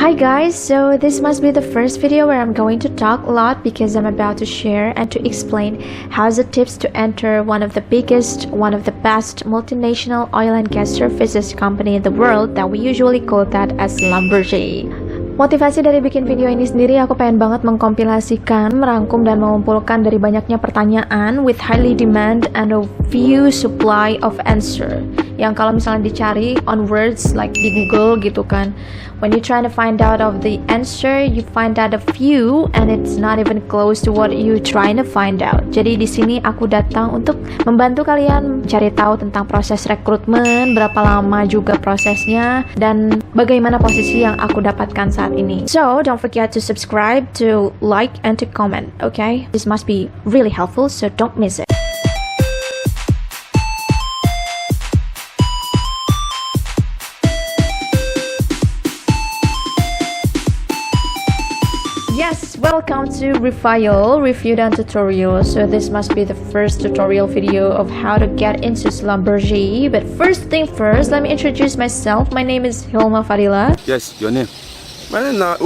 Hi guys, so this must be the first video where I'm going to talk a lot because I'm about to share and to explain how's the tips to enter one of the biggest, one of the best multinational oil and gas services company in the world that we usually call that as Schlumberger. Motivasi dari bikin video ini sendiri, aku pengen banget mengkompilasikan, merangkum dan mengumpulkan dari banyaknya pertanyaan with highly demand and a few supply of answer. Yang kalau misalnya dicari on words like di Google gitu kan, when you trying to find out of the answer, you find out a few and it's not even close to what you trying to find out. Jadi di sini aku datang untuk membantu kalian cari tahu tentang proses rekrutmen, berapa lama juga prosesnya, dan bagaimana posisi yang aku dapatkan saat ini. So don't forget to subscribe, to like, and to comment. Okay, this must be really helpful, so don't miss it. Yes, welcome to Refile Review and Tutorial. So this must be the first tutorial video of how to get into Schlumberger. But first thing first, let me introduce myself. My name is Hilma Fadila. Yes, your name. And I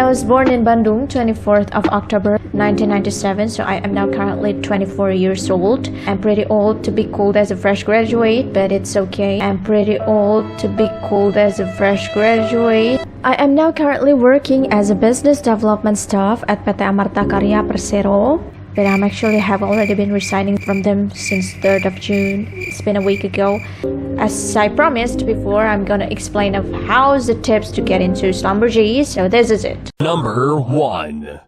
was born in Bandung, 24th of October 1997. So I am now currently 24 years old. I'm pretty old to be called as a fresh graduate, but it's okay. I'm pretty old to be called as a fresh graduate. I am now currently working as a business development staff at PT Amarta Karya Persero, but I'm actually have already been resigning from them since 3rd of June. It's been a week ago. As I promised before, I'm gonna explain of how's the tips to get into Schlumberger, so this is it. Number 1.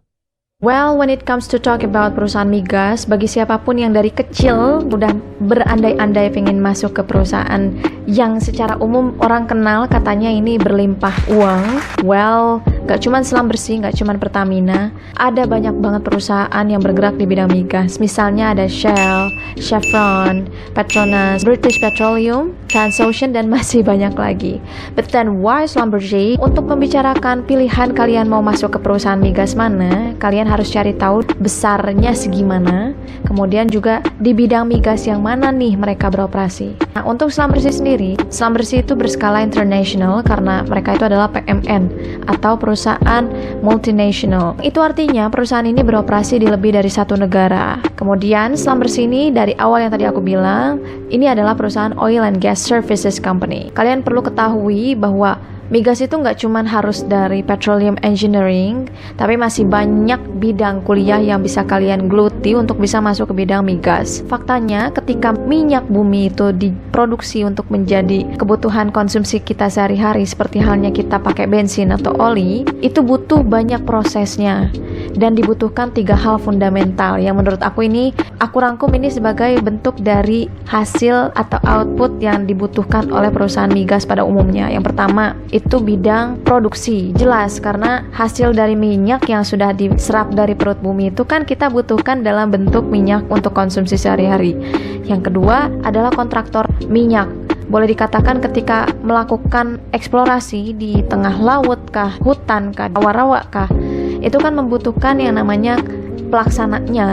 Well, when it comes to talk about perusahaan migas, bagi siapapun yang dari kecil udah berandai-andai pengen masuk ke perusahaan yang secara umum orang kenal katanya ini berlimpah uang, well, gak cuman Schlumberger, gak cuman Pertamina, ada banyak banget perusahaan yang bergerak di bidang migas. Misalnya ada Shell, Chevron, Petronas, British Petroleum, Transocean, dan masih banyak lagi. But then why Schlumberger? Untuk membicarakan pilihan kalian mau masuk ke perusahaan migas mana, kalian harus cari tahu besarnya segimana, kemudian juga di bidang migas yang mana nih mereka beroperasi. Nah, untuk Schlumberger sendiri, Schlumberger itu berskala internasional karena mereka itu adalah PMN atau perusahaan multinational. Itu artinya perusahaan ini beroperasi di lebih dari satu negara. Kemudian Schlumberger ini dari awal yang tadi aku bilang, ini adalah perusahaan oil and gas services company. Kalian perlu ketahui bahwa migas itu nggak cuma harus dari petroleum engineering, tapi masih banyak bidang kuliah yang bisa kalian geluti untuk bisa masuk ke bidang migas. Faktanya, ketika minyak bumi itu diproduksi untuk menjadi kebutuhan konsumsi kita sehari-hari, seperti halnya kita pakai bensin atau oli, itu butuh banyak prosesnya. Dan dibutuhkan 3 hal fundamental yang menurut aku ini, aku rangkum ini sebagai bentuk dari hasil atau output yang dibutuhkan oleh perusahaan migas pada umumnya. Yang pertama, itu bidang produksi. Jelas, karena hasil dari minyak yang sudah diserap dari perut bumi itu kan kita butuhkan dalam bentuk minyak untuk konsumsi sehari-hari. Yang kedua adalah kontraktor minyak. Boleh dikatakan ketika melakukan eksplorasi di tengah laut kah, hutan kah, rawa-rawa kah, itu kan membutuhkan yang namanya pelaksananya,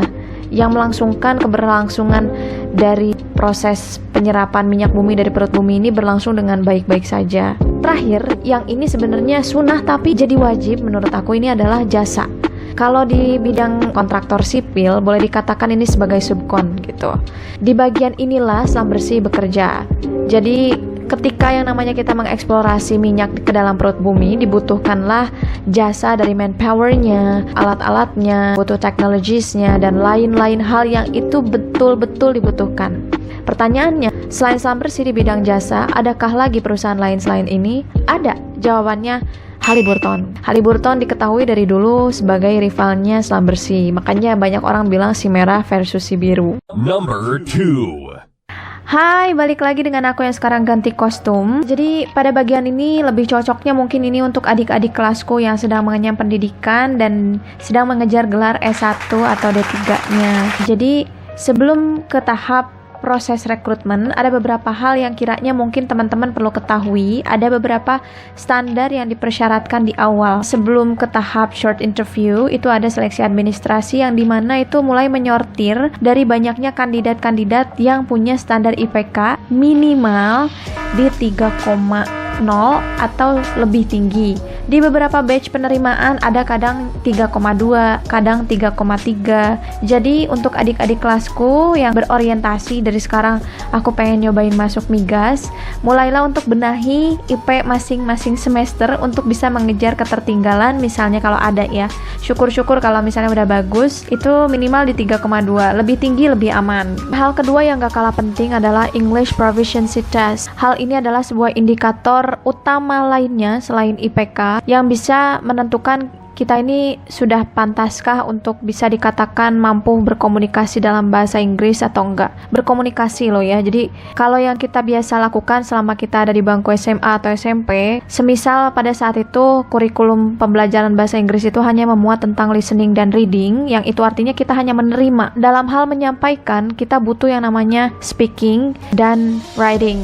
yang melangsungkan keberlangsungan dari proses penyerapan minyak bumi dari perut bumi ini berlangsung dengan baik-baik saja. Terakhir, yang ini sebenarnya sunnah tapi jadi wajib menurut aku, ini adalah jasa. Kalau di bidang kontraktor sipil, boleh dikatakan ini sebagai subkon gitu. Di bagian inilah Schlumberger bekerja. Jadi ketika yang namanya kita mengeksplorasi minyak ke dalam perut bumi, dibutuhkanlah jasa dari manpower-nya, alat-alatnya, butuh technologies-nya, dan lain-lain hal yang itu betul-betul dibutuhkan. Pertanyaannya, selain Schlumberger di bidang jasa, adakah lagi perusahaan lain selain ini? Ada. Jawabannya Halliburton. Halliburton diketahui dari dulu sebagai rivalnya Schlumberger. Makanya banyak orang bilang si merah versus si biru. Number 2. Hai, balik lagi dengan aku yang sekarang ganti kostum. Jadi pada bagian ini lebih cocoknya mungkin ini untuk adik-adik kelasku yang sedang mengenyam pendidikan dan sedang mengejar gelar S1 atau D3-nya. Jadi sebelum ke tahap proses rekrutmen, ada beberapa hal yang kiranya mungkin teman-teman perlu ketahui. Ada beberapa standar yang dipersyaratkan di awal. Sebelum ke tahap short interview, itu ada seleksi administrasi yang dimana itu mulai menyortir dari banyaknya kandidat-kandidat yang punya standar IPK minimal di 3,0 atau lebih tinggi. Di beberapa batch penerimaan ada kadang 3,2, kadang 3,3. Jadi untuk adik-adik kelasku yang berorientasi dari sekarang aku pengen nyobain masuk migas, mulailah untuk benahi IP masing-masing semester untuk bisa mengejar ketertinggalan. Misalnya kalau ada ya, syukur-syukur kalau misalnya udah bagus, itu minimal di 3,2. Lebih tinggi lebih aman. Hal kedua yang gak kalah penting adalah English Proficiency Test. Hal ini adalah sebuah indikator utama lainnya selain IPK yang bisa menentukan kita ini sudah pantaskah untuk bisa dikatakan mampu berkomunikasi dalam bahasa Inggris atau enggak. Berkomunikasi loh ya. Jadi kalau yang kita biasa lakukan selama kita ada di bangku SMA atau SMP, semisal pada saat itu kurikulum pembelajaran bahasa Inggris itu hanya memuat tentang listening dan reading, yang itu artinya kita hanya menerima. Dalam hal menyampaikan, kita butuh yang namanya speaking dan writing.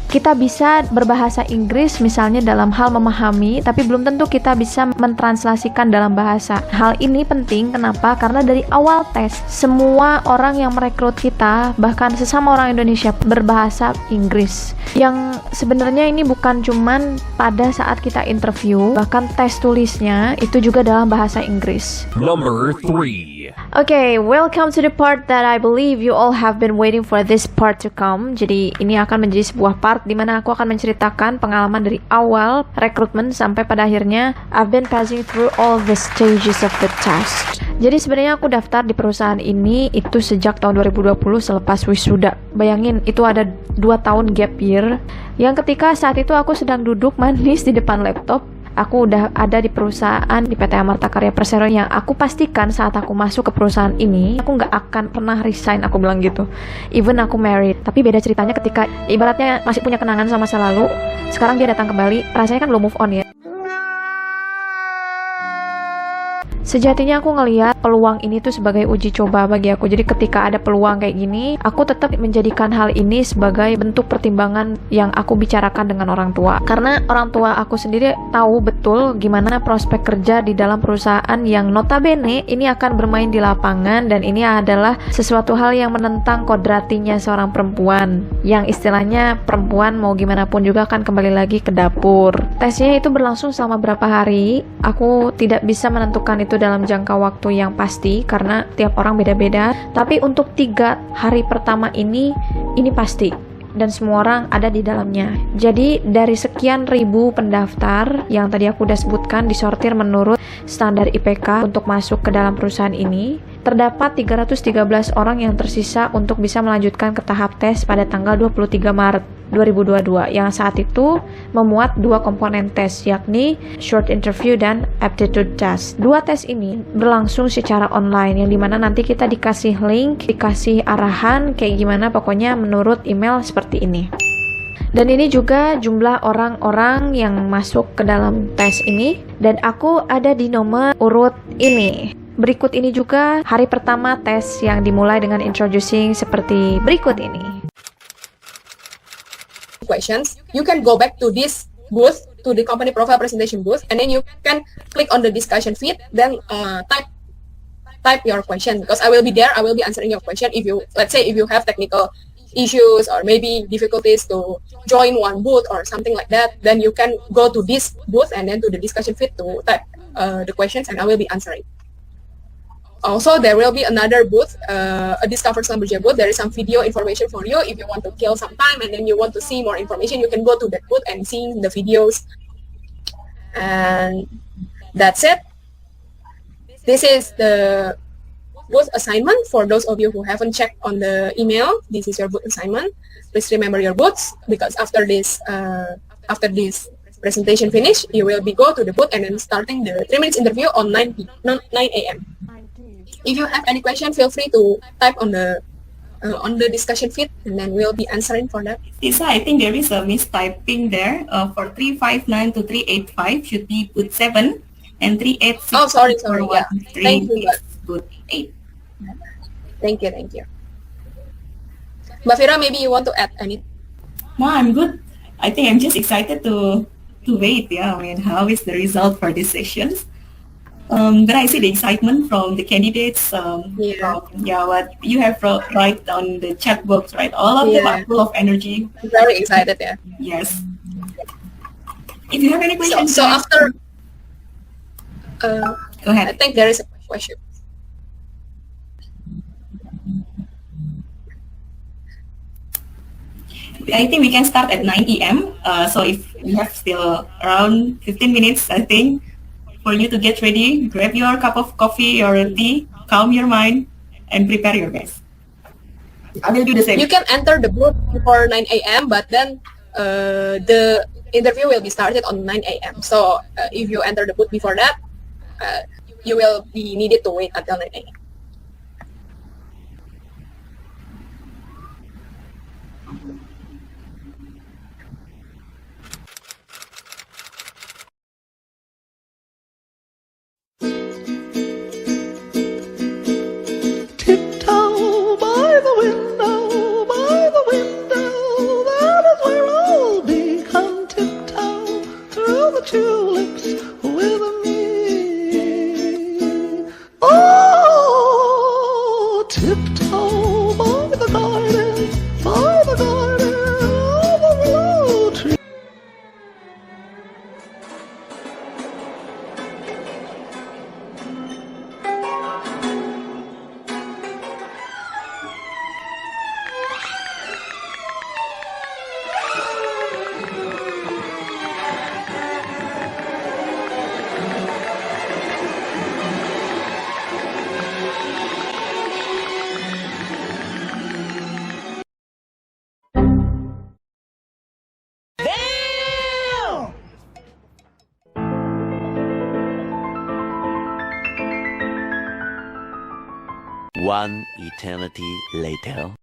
Kita bisa berbahasa Inggris misalnya dalam hal memahami, tapi belum tentu kita bisa mentranslasikan dalam bahasa. Hal ini penting, kenapa? Karena dari awal tes, semua orang yang merekrut kita, bahkan sesama orang Indonesia, berbahasa Inggris. Yang sebenarnya ini bukan cuman pada saat kita interview, bahkan tes tulisnya itu juga dalam bahasa Inggris. Number 3. Okay, welcome to the part that I believe you all have been waiting for this part to come. Jadi ini akan menjadi sebuah part di mana aku akan menceritakan pengalaman dari awal rekrutmen sampai pada akhirnya I've been passing through all the stages of the test. Jadi sebenarnya aku daftar di perusahaan ini itu sejak tahun 2020 selepas wisuda. Bayangin itu ada 2 tahun gap year. Yang ketika saat itu aku sedang duduk manis di depan laptop. Aku udah ada di perusahaan di PT Amarta Karya Persero yang aku pastikan saat aku masuk ke perusahaan ini aku nggak akan pernah resign, aku bilang gitu. Even aku married. Tapi beda ceritanya ketika ibaratnya masih punya kenangan sama masa lalu, sekarang dia datang kembali, rasanya kan belum move on ya. Sejatinya aku ngelihat peluang ini tuh sebagai uji coba bagi aku. Jadi ketika ada peluang kayak gini, aku tetap menjadikan hal ini sebagai bentuk pertimbangan yang aku bicarakan dengan orang tua. Karena orang tua aku sendiri tahu betul gimana prospek kerja di dalam perusahaan yang notabene ini akan bermain di lapangan, dan ini adalah sesuatu hal yang menentang kodratinya seorang perempuan. Yang istilahnya perempuan mau gimana pun juga akan kembali lagi ke dapur. Tesnya itu berlangsung selama berapa hari, aku tidak bisa menentukan itu dalam jangka waktu yang pasti karena tiap orang beda-beda. Tapi untuk 3 hari pertama ini pasti, dan semua orang ada di dalamnya. Jadi dari sekian ribu pendaftar yang tadi aku udah sebutkan disortir menurut standar IPK untuk masuk ke dalam perusahaan ini, terdapat 313 orang yang tersisa untuk bisa melanjutkan ke tahap tes pada tanggal 23 Maret 2022 yang saat itu memuat 2 komponen tes, yakni short interview dan aptitude test. 2 tes ini berlangsung secara online yang dimana nanti kita dikasih link, dikasih arahan kayak gimana pokoknya menurut email seperti ini. Dan ini juga jumlah orang-orang yang masuk ke dalam tes ini, dan aku ada di nomor urut ini. Berikut ini juga hari pertama tes yang dimulai dengan introducing seperti berikut ini. Questions, you can go back to this booth, to the company profile presentation booth, and then you can click on the discussion feed, then type your question, because I will be there, I will be answering your question. If you, let's say if you have technical issues or maybe difficulties to join one booth or something like that, then you can go to this booth and then to the discussion feed to type the questions, and I will be answering. Also, there will be another booth, a Discover Schlumberger booth. There is some video information for you. If you want to kill some time and then you want to see more information, you can go to that booth and see the videos. And that's it. This is the booth assignment for those of you who haven't checked on the email. This is your booth assignment. Please remember your booths, because after this presentation finish, you will be go to the booth and then starting the 3 minutes interview on 9 a.m. If you have any question, feel free to type on the discussion feed, and then we'll be answering for that. Lisa, I think there is a mistyping there. For 359 to 385 should be booth 7, and 386. Oh, sorry. Yeah. Thank you. Booth 8. Thank you. Mbak Fira, maybe you want to add anything? No, I'm good. I think I'm just excited to wait. Yeah, I mean, how is the result for these sessions? But I see the excitement from the candidates. Yeah. What you have write on the chat box, right? All of them Yeah. are full of energy. Very excited, yeah. Yes. If you have any So, questions, so guys, after, go I ahead. think there is a question. I think we can start at 9 a.m. So if we have still around 15 minutes, I think, for you to get ready, grab your cup of coffee or tea, calm your mind, and prepare your best. I will do the same. You can enter the booth before 9 a.m., but then the interview will be started on 9 a.m. So if you enter the booth before that, you will be needed to wait until 9 a.m. Tiptoe by the window, that is where I'll be. Come tiptoe through the tulips with me. Oh, tiptoe by the garden of the willow tree. One eternity later.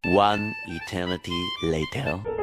One eternity later.